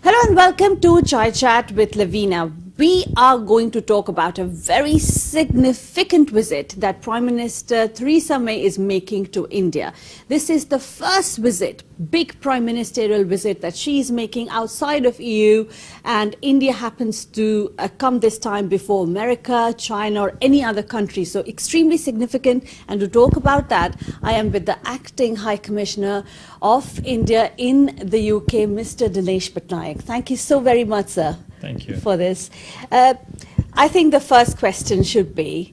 Hello and welcome to Chai Chat with Loveena. We are going to talk about a very significant visit that Prime Minister Theresa May is making to India. This is the first visit, big prime ministerial visit that she is making outside of EU, and India happens to come this time before America, China or any other country. So extremely significant, and to talk about that, I am with the Acting High Commissioner of India in the UK, Mr. Dinesh Patnaik. Thank you so very much, sir. Thank you. For this. I think the first question should be,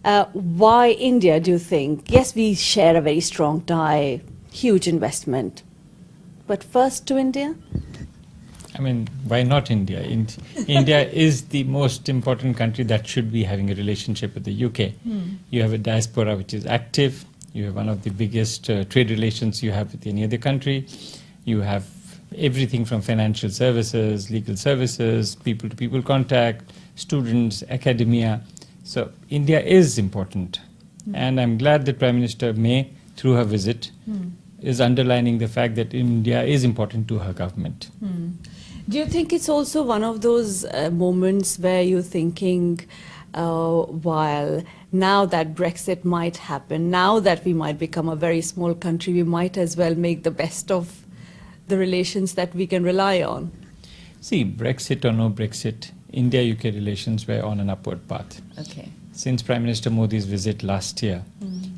why India, do you think? Yes, we share a very strong tie, huge investment. But first to India? I mean, why not India? India is the most important country that should be having a relationship with the UK. You have a diaspora which is active. You have one of the biggest trade relations you have with any other country. You have everything from financial services, legal services, people-to-people contact, students, academia. So India is important. And I'm glad that Prime Minister May, through her visit, is underlining the fact that India is important to her government. Do you think it's also one of those moments where you're thinking, while now that Brexit might happen, now that we might become a very small country, we might as well make the best of the relations that we can rely on? See, Brexit or no Brexit, India-UK relations were on an upward path. Okay. Since Prime Minister Modi's visit last year,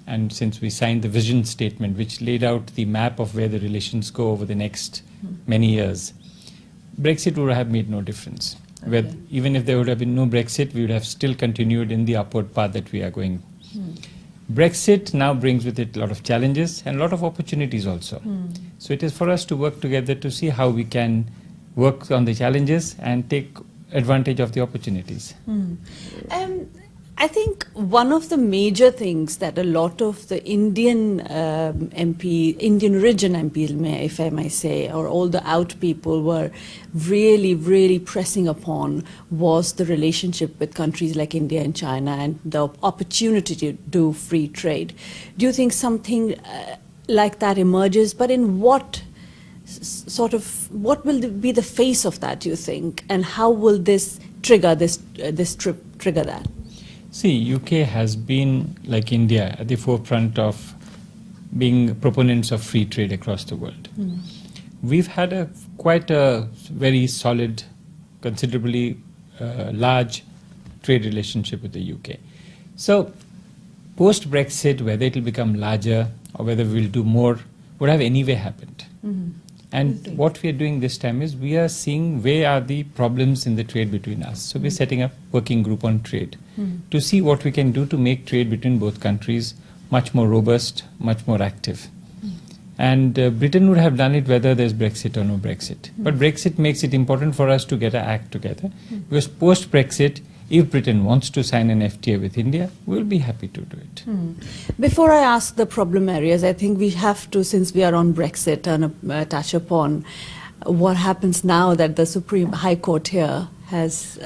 and since we signed the vision statement, which laid out the map of where the relations go over the next many years, Brexit would have made no difference. Okay. Even if there would have been no Brexit, we would have still continued in the upward path that we are going. Brexit now brings with it a lot of challenges and a lot of opportunities also. So it is for us to work together to see how we can work on the challenges and take advantage of the opportunities. I think one of the major things that a lot of the Indian Indian origin MPs, if I may say, or all the out people were really pressing upon was the relationship with countries like India and China and the opportunity to do free trade. Do you think something like that emerges? But in what what will be the face of that, do you think? And how will this trigger this trip trigger that? See, UK has been, like India, at the forefront of being proponents of free trade across the world. We've had quite a very solid, considerably large trade relationship with the UK. So, post-Brexit, whether it will become larger or whether we'll do more, would have anyway happened. And what we are doing this time is we are seeing where are the problems in the trade between us. So we're setting up a working group on trade to see what we can do to make trade between both countries much more robust, much more active. And Britain would have done it whether there's Brexit or no Brexit. But Brexit makes it important for us to get our act together. Because post-Brexit, if Britain wants to sign an FTA with India, we'll be happy to do it. Before I ask the problem areas, I think we have to, since we are on Brexit, touch upon what happens now that the Supreme High Court here has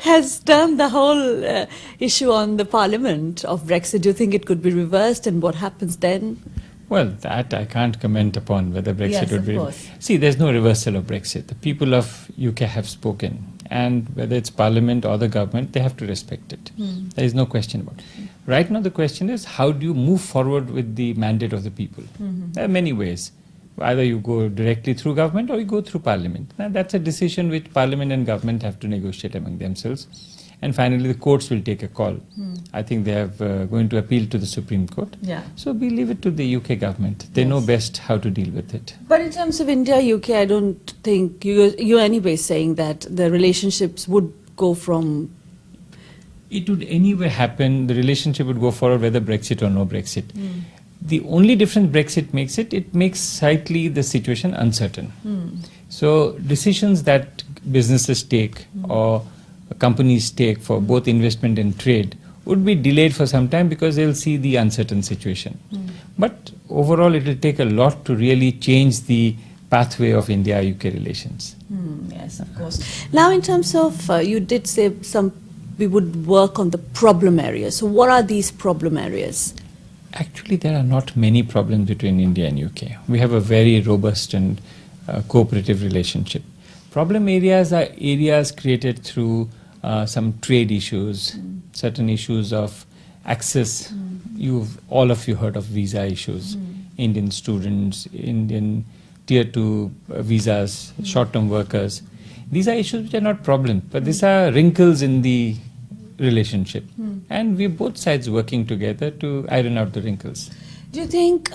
has turned the whole issue on the Parliament of Brexit. Do you think it could be reversed, and what happens then? Well, that I can't comment upon whether Brexit would be. Course. See, there's no reversal of Brexit. The people of UK have spoken, and whether it's Parliament or the government, they have to respect it. There is no question about it. Right now, the question is how do you move forward with the mandate of the people? There are many ways. Either you go directly through government or you go through Parliament. Now, that's a decision which Parliament and government have to negotiate among themselves. And finally, the courts will take a call. I think they have going to appeal to the Supreme Court. So we leave it to the UK government. They know best how to deal with it. But in terms of India, UK, I don't think you're anyway saying that the relationships would go from. It would anyway happen. The relationship would go forward whether Brexit or no Brexit. The only difference Brexit makes it makes slightly the situation uncertain. So decisions that businesses take or companies take for both investment and trade would be delayed for some time because they'll see the uncertain situation. But overall, it will take a lot to really change the pathway of India-UK relations. Yes, of course. Now, in terms of, you did say we would work on the problem areas. So what are these problem areas? Actually, there are not many problems between India and UK. We have a very robust and cooperative relationship. Problem areas are areas created through some trade issues, certain issues of access. All of you heard of visa issues, Indian students, Indian tier 2 visas, short-term workers. These are issues which are not problems, but these are wrinkles in the relationship. And we're both sides working together to iron out the wrinkles. Do you think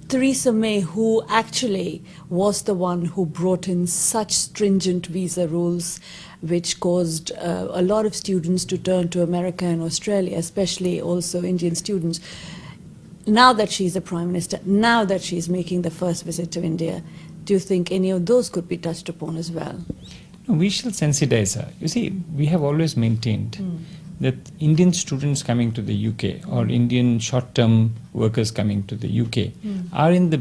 Theresa May, who actually was the one who brought in such stringent visa rules, which caused a lot of students to turn to America and Australia, especially also Indian students, now that she's the Prime Minister, now that she's making the first visit to India, do you think any of those could be touched upon as well? No, we shall sensitize her. You see, we have always maintained that Indian students coming to the UK or Indian short-term workers coming to the UK are in the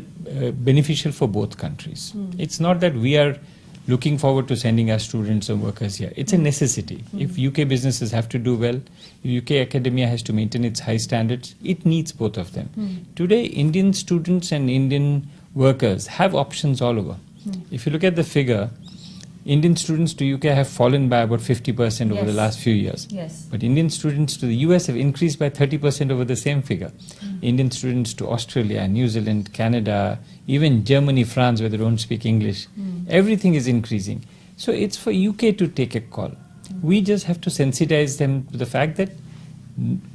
beneficial for both countries. It's not that we are looking forward to sending our students or workers here. It's a necessity. If UK businesses have to do well, if UK academia has to maintain its high standards, it needs both of them. Today, Indian students and Indian workers have options all over. If you look at the figure, Indian students to UK have fallen by about 50% over the last few years. Yes. But Indian students to the US have increased by 30% over the same figure. Indian students to Australia, New Zealand, Canada, even Germany, France, where they don't speak English, everything is increasing. So it's for UK to take a call. We just have to sensitize them to the fact that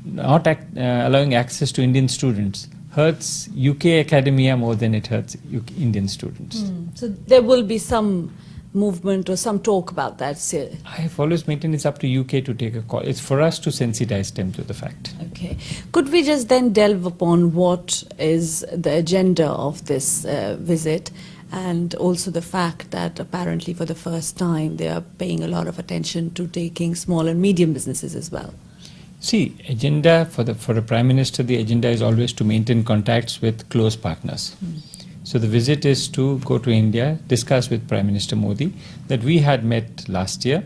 not allowing access to Indian students hurts UK academia more than it hurts Indian students. So there will be some movement or some talk about that. I have always maintained it's up to UK to take a call. It's for us to sensitize them to the fact. Okay. Could we just then delve upon what is the agenda of this visit, and also the fact that apparently for the first time they are paying a lot of attention to taking small and medium businesses as well? See, agenda for a Prime Minister, the agenda is always to maintain contacts with close partners. So the visit is to go to India, discuss with Prime Minister Modi that we had met last year,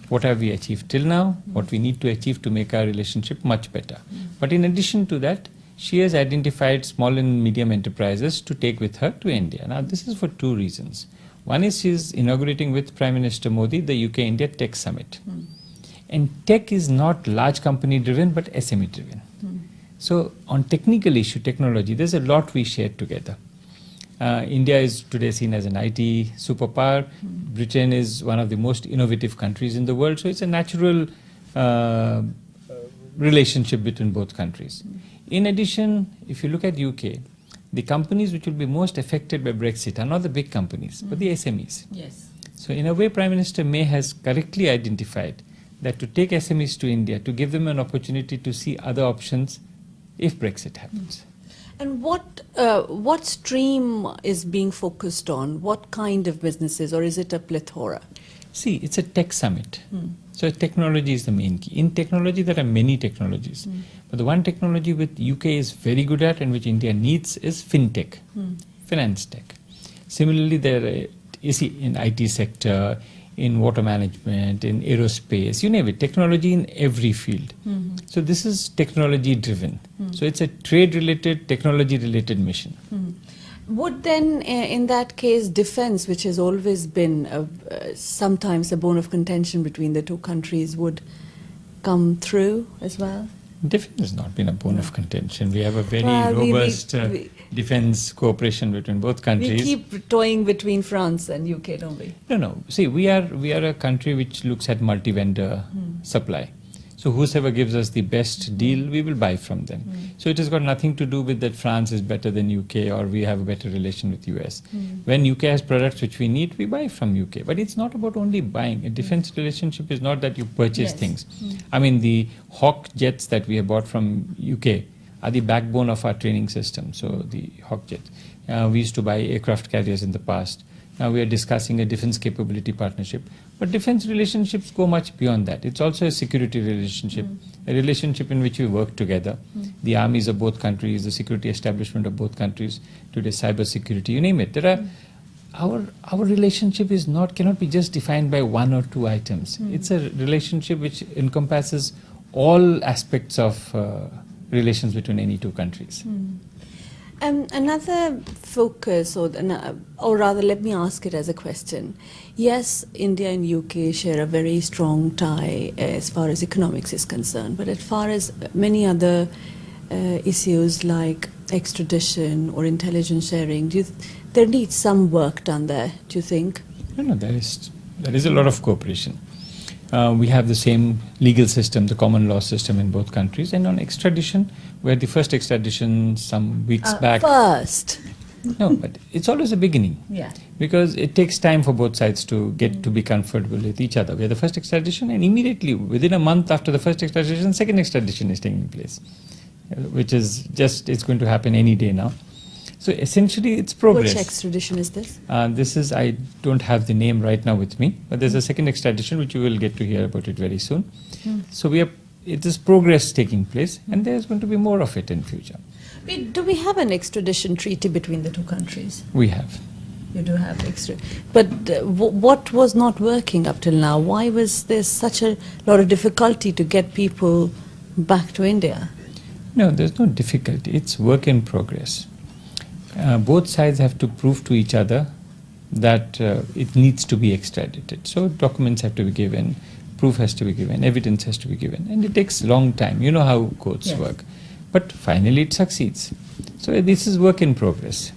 what have we achieved till now, what we need to achieve to make our relationship much better. But in addition to that, she has identified small and medium enterprises to take with her to India. Now this is for two reasons. One is she is inaugurating with Prime Minister Modi the UK-India Tech Summit. And tech is not large company driven but SME driven. So on technical issue, technology, there's a lot we share together. India is today seen as an IT superpower. Britain is one of the most innovative countries in the world, so it's a natural relationship between both countries. In addition, if you look at UK, the companies which will be most affected by Brexit are not the big companies, but the SMEs. Yes. So in a way, Prime Minister May has correctly identified that to take SMEs to India, to give them an opportunity to see other options if Brexit happens. And what stream is being focused on? What kind of businesses, or is it a plethora? See, it's a tech summit. So technology is the main key. In technology, there are many technologies. But the one technology which UK is very good at and which India needs is fintech, finance tech. Similarly, you see, in IT sector, in water management, in aerospace, you name it, technology in every field. So this is technology driven. So it's a trade related, technology related mission. Would then, in that case, defense, which has always been sometimes a bone of contention between the two countries, would come through as well? Defense has not been a bone of contention. We have a very robust defense cooperation between both countries. We keep toying between France and UK, don't we? No. See, we are a country which looks at multi-vendor supply. So whoever gives us the best deal, we will buy from them. So it has got nothing to do with that France is better than UK or we have a better relation with US. When UK has products which we need, we buy from UK. But it's not about only buying. A defense relationship is not that you purchase things. I mean, the Hawk jets that we have bought from UK are the backbone of our training system. So the Hawk jets. We used to buy aircraft carriers in the past. Now we are discussing a defense capability partnership. But defense relationships go much beyond that. It's also a security relationship, a relationship in which we work together. The armies of both countries, the security establishment of both countries, today cyber security, you name it. There are our relationship cannot be just defined by one or two items. It's a relationship which encompasses all aspects of relations between any two countries. Another focus, or rather, let me ask it as a question. Yes, India and UK share a very strong tie as far as economics is concerned, but as far as many other issues like extradition or intelligence sharing, there needs some work done there, do you think? No, there is a lot of cooperation. We have the same legal system, the common law system in both countries. And on extradition, we had the first extradition some weeks back. First. No, but it's always a beginning. Yeah. Because it takes time for both sides to get to be comfortable with each other. We had the first extradition, and immediately, within a month after the first extradition, second extradition is taking place, which is just, it's going to happen any day now. So essentially, it's progress. Which extradition is this? This is, I don't have the name right now with me, but there's a second extradition which you will get to hear about it very soon. So it is progress taking place, and there's going to be more of it in future. Do we have an extradition treaty between the two countries? We have. You do have but what was not working up till now? Why was there such a lot of difficulty to get people back to India? No, there's no difficulty. It's work in progress. Both sides have to prove to each other that it needs to be extradited. So documents have to be given, proof has to be given, evidence has to be given, and it takes a long time. You know how courts work. But finally it succeeds. So this is work in progress.